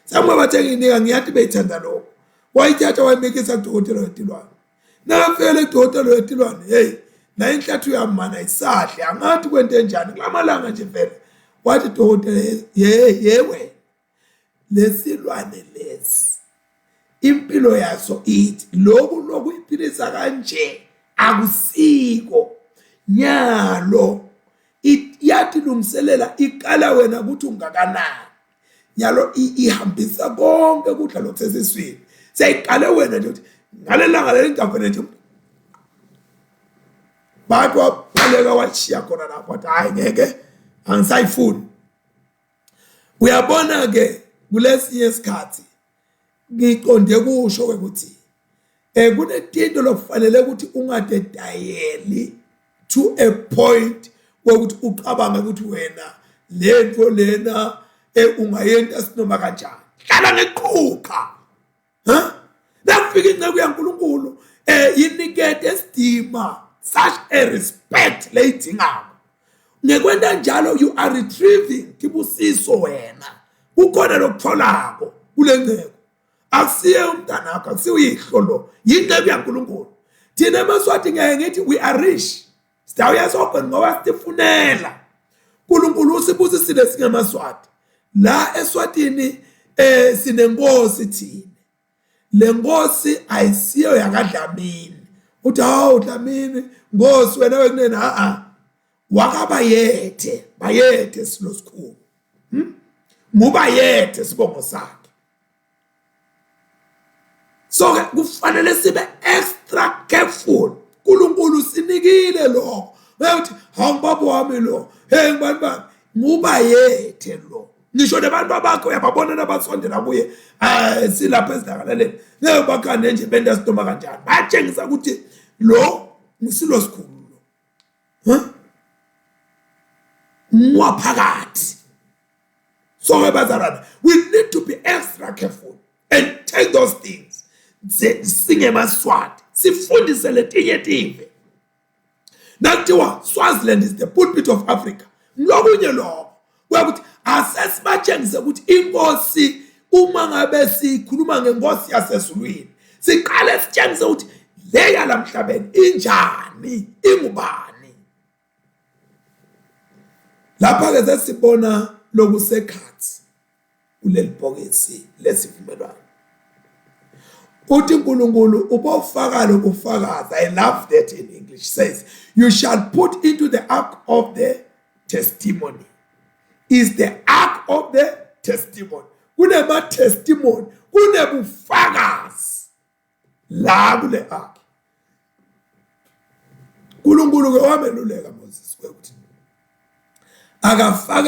samwe bathenga inika ngiyathi beyithanda lokho wayithatha wayimekisa kudokotela wetilwane nafele kudokotela wetilwane hey la inhlathu yamana isahle angathi kwente njani kulamalanga nje vele wathi dokotela yewe lesilwane lesi impilo yaso ithi lokhu iphilisa kanje akusiko nyalo yathi lumselela iqala wena ukuthi ungakanani nyalo ihambisa konke kudla lokusesiswini seyiqale wena nje ukuthi ngalelanga lengavele nje bathi waphaleka washiya khona lapho wathi hayi ngeke angisayifuni uyabona ke kulesinye isikhathi ngiqonde kusho ukuthi kunetinto lokufanele ukuthi ungadedayeli to a point wokuthi uqabanga ukuthi wena lento lena ungayenta sinoma kanjani hlala ngeqhuqa nakufika inceke yaNkulunkulu inikete isidima such a respect leyidingako ngekwenta njalo you are retrieving kibusiso wena ukhona lokutholako kule nceko akusiye umntana wakho akusiye uyihlolo yinceku yaNkulunkulu thina emaswati ngeke ngithi we are rich sitawuya sopen ngoba sifunela uNkulunkulu usibusisile singemaswati la eSwatini sinenkosi thina lenkosi ayisiyo yakadlamini uthi hawu Dlamini Nkosi wena wekunena wakabayethe silo sikhulu mubayethe sibongo sakhe so kufanele sibe extra careful uNkulunkulu sinikile lo uthi hawu baba wami lo hey ngibani bani mubayethe lo ngisho nabantu bakho uyababona nabasondela kuye silapha ezidakaleleni nebakane nje benda sitoma kanjani batshengisa ukuthi lo ngisilo sikhulu mwaphakathi so bazalwana we need to be extra careful and take those things singe maswati sifundise letinye tive nakuthiwa Swaziland is the pulpit of Africa mlokunye lo ukuthi asesibachengise ukuthi inkosi uma ngabe sikhuluma ngenkosi yasezulwini siqale sitshengise ukuthi le yalamhlabeni injani ingubani lapha ke sesibona lokusekhathi kuleli bhokisi lesivumelwano uthi uNkulunkulu ubofaka lokufakaza I love that in English says you shall put into the ark of the testimony is the ark of the testimony kunema testimony kunebufakazi la kule ark uNkulunkulu ke wameluleka Moses ukuthi akafaka